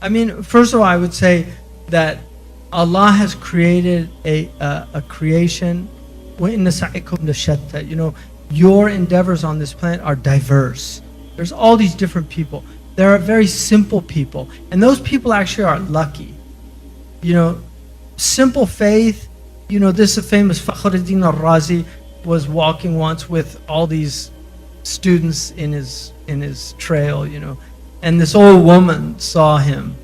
I mean, first of all, I would say that Allah has created a creation. You know, your endeavors on this planet are diverse. There's all these different people. There are very simple people, and those people actually are lucky. You know, simple faith. You know, this is famous Fakhruddin al-Razi was walking once with all these students in his trail, you know, and this old woman saw him,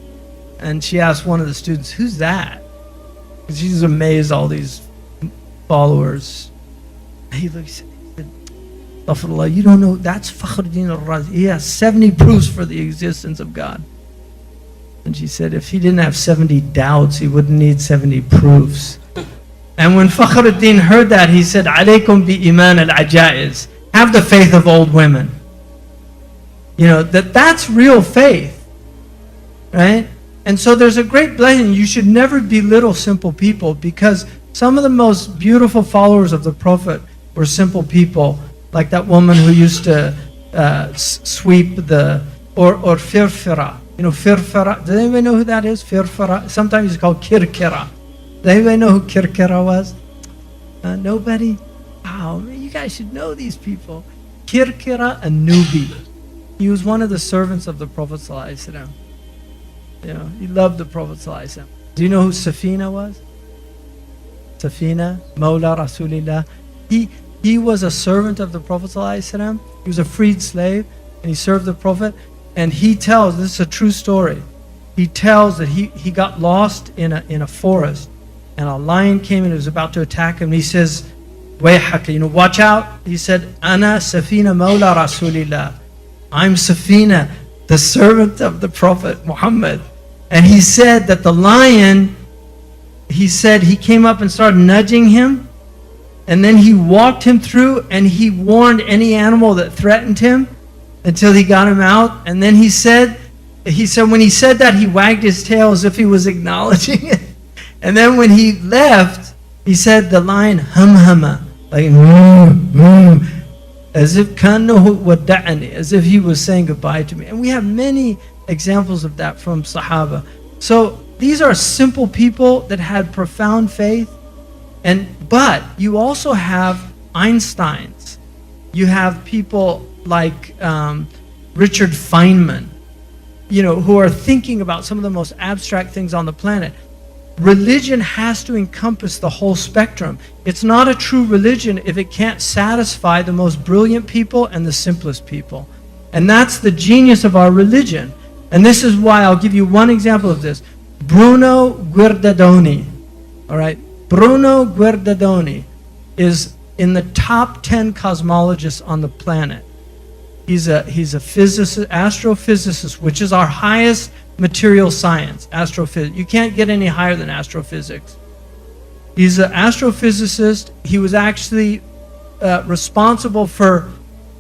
and she asked one of the students, "Who's that?" Because she's amazed all these followers. And he looks and he said, "Astaghfirullah, you don't know, that's Fakhruddin al-Razi. He has 70 proofs for the existence of God." And she said, if he didn't have 70 doubts, he wouldn't need 70 proofs. And when Fakhruddin heard that, he said, "Alaykum bi IMAAN al-ajaiz." Have the faith of old women. You know, that's real faith, right? And so there's a great blessing. You should never belittle simple people, because some of the most beautiful followers of the Prophet were simple people, like that woman who used to sweep or firfira. You know, firfira. Does anybody know who that is? Firfira. Sometimes it's called kirkira. Does anybody know who kirkira was? Nobody? Wow, you guys should know these people. Kirkira an-Nubi. He was one of the servants of the Prophet ﷺ. You know, he loved the Prophet ﷺ. Do you know who Safina was? Safina, Mawla Rasulillah. He was a servant of the Prophet ﷺ. He was a freed slave, and he served the Prophet. And he tells, this is a true story, he tells that he got lost in a forest, and a lion came and was about to attack him. And he says, "Wayhak, you know, watch out." He said, "Ana Safina Mawla Rasulillah." I'm Safina, the servant of the Prophet Muhammad. And he said that the lion, he said he came up and started nudging him, and then he walked him through, and he warned any animal that threatened him until he got him out. And then he said when he said that, he wagged his tail as if he was acknowledging it. And then when he left, he said the lion hum-hama, like as if kannahu wada'ani, as if he was saying goodbye to me. And we have many examples of that from Sahaba. So these are simple people that had profound faith. But you also have Einsteins. You have people like Richard Feynman, you know, who are thinking about some of the most abstract things on the planet. Religion has to encompass the whole spectrum. It's not a true religion if it can't satisfy the most brilliant people and the simplest people. And that's the genius of our religion. And this is why I'll give you one example of this. Bruno Guardadoni, all right? Bruno Guardadoni is in the top 10 cosmologists on the planet. He's a physicist, astrophysicist, which is our highest material science, astrophysics. You can't get any higher than astrophysics. He's an astrophysicist. He was actually responsible for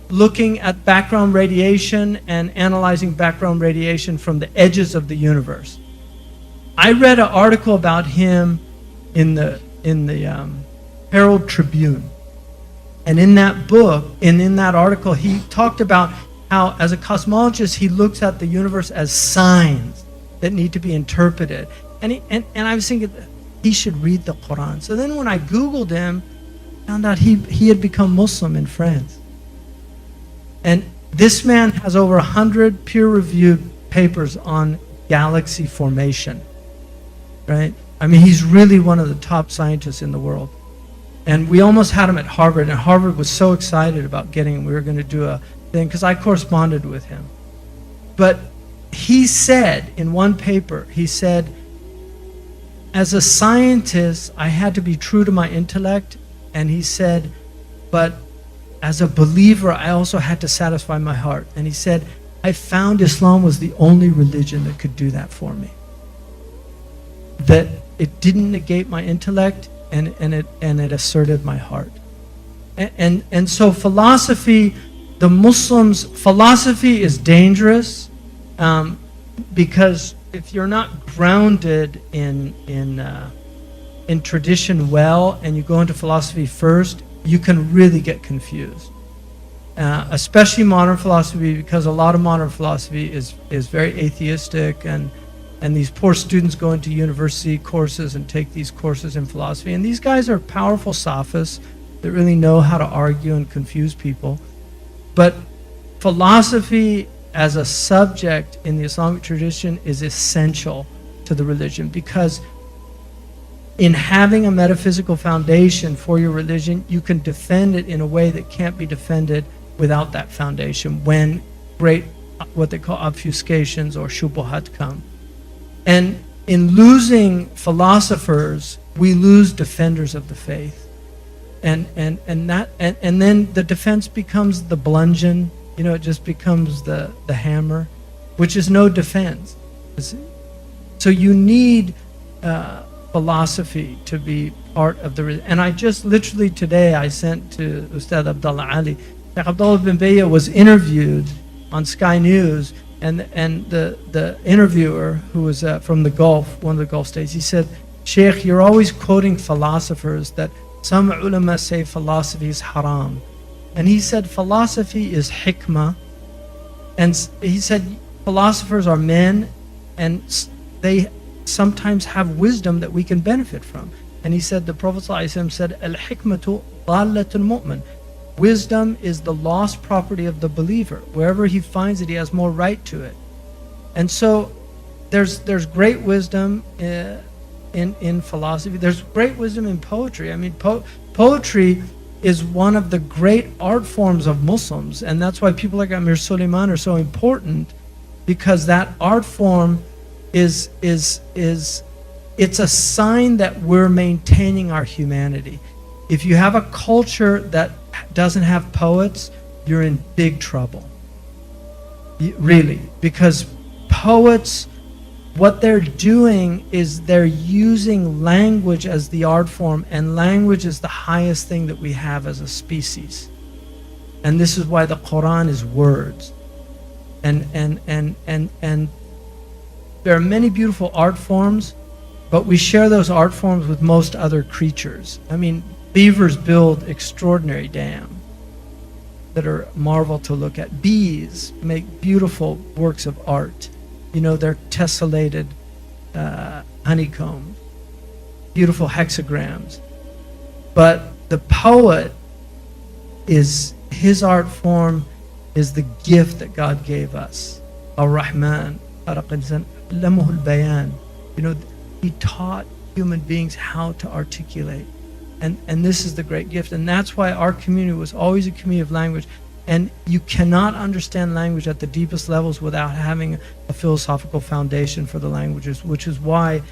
looking at background radiation and analyzing background radiation from the edges of the universe. I read an article about him in the Herald Tribune. And in that book, and in that article, he talked about how, as a cosmologist, he looks at the universe as signs that need to be interpreted. And I was thinking, he should read the Quran. So then when I Googled him, I found out he had become Muslim in France. And this man has over 100 peer-reviewed papers on galaxy formation, right? I mean, he's really one of the top scientists in the world. And we almost had him at Harvard, and Harvard was so excited about getting him. We were going to do a thing, because I corresponded with him. But he said in one paper, he said, as a scientist, I had to be true to my intellect. And he said, but as a believer, I also had to satisfy my heart. And he said, I found Islam was the only religion that could do that for me. That it didn't negate my intellect, and it asserted my heart. And so philosophy, the Muslims, philosophy is dangerous because if you're not grounded in tradition well, and you go into philosophy first, you can really get confused. Especially modern philosophy, because a lot of modern philosophy is very atheistic, and And these poor students go into university courses and take these courses in philosophy. And these guys are powerful sophists that really know how to argue and confuse people. But philosophy as a subject in the Islamic tradition is essential to the religion, because in having a metaphysical foundation for your religion, you can defend it in a way that can't be defended without that foundation when great, what they call obfuscations or shubuhat come. And in losing philosophers, we lose defenders of the faith. And then the defense becomes the bludgeon, it just becomes the hammer, which is no defense. So you need philosophy to be part of the... And I just literally today, I sent to Ustad Abdullah Ali. Sheikh Abdullah bin Bayya was interviewed on Sky News, and the interviewer, who was from the Gulf, one of the Gulf states, he said, Sheikh, you're always quoting philosophers that some ulama say philosophy is haram. And he said philosophy is hikmah. And he said philosophers are men, and they sometimes have wisdom that we can benefit from. And he said, the Prophet ﷺ said, al-hikmatu dalatul mu'min. Wisdom is the lost property of the believer. Wherever he finds it, he has more right to it. And so there's great wisdom in philosophy. There's great wisdom in poetry. I mean, poetry is one of the great art forms of Muslims, and that's why people like Amir Suleiman are so important, because that art form is it's a sign that we're maintaining our humanity. If you have a culture that doesn't have poets, you're in big trouble. Really, because poets, what they're doing is they're using language as the art form, and language is the highest thing that we have as a species. And this is why the Quran is words. And there are many beautiful art forms, but we share those art forms with most other creatures. I mean, beavers build extraordinary dams that are a marvel to look at. Bees make beautiful works of art. They're tessellated honeycombs, beautiful hexagrams. But the poet, his art form is the gift that God gave us. Ar-Rahman, Allamahul Bayan. He taught human beings how to articulate. And this is the great gift. And that's why our community was always a community of language. And you cannot understand language at the deepest levels without having a philosophical foundation for the languages, which is why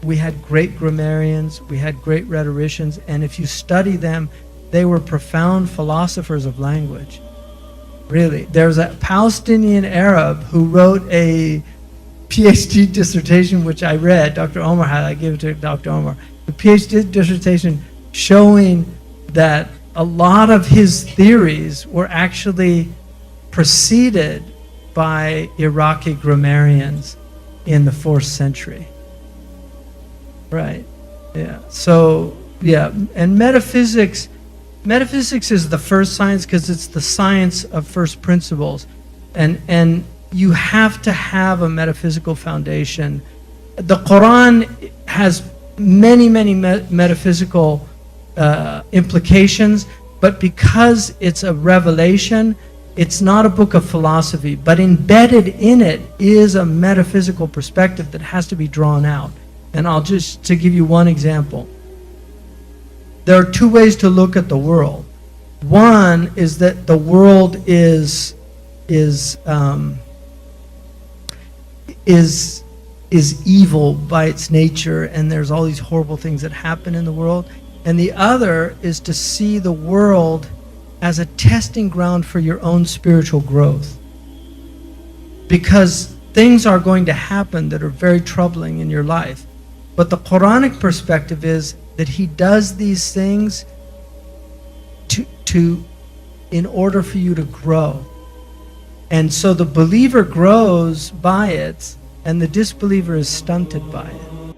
we had great grammarians, we had great rhetoricians, and if you study them, they were profound philosophers of language. Really. There's a Palestinian Arab who wrote a PhD dissertation, which I read. Dr. Omar had, I gave it to Dr. Omar. The PhD dissertation showing that a lot of his theories were actually preceded by Iraqi grammarians in the 4th century. Right. Yeah. So, yeah. And metaphysics is the first science because it's the science of first principles. And you have to have a metaphysical foundation. The Quran has many metaphysical implications, but because it's a revelation, it's not a book of philosophy, but embedded in it is a metaphysical perspective that has to be drawn out. And to give you one example. There are two ways to look at the world. One is that the world is evil by its nature, and there's all these horrible things that happen in the world. And the other is to see the world as a testing ground for your own spiritual growth. Because things are going to happen that are very troubling in your life. But the Quranic perspective is that He does these things in order for you to grow. And so the believer grows by it, and the disbeliever is stunted by it.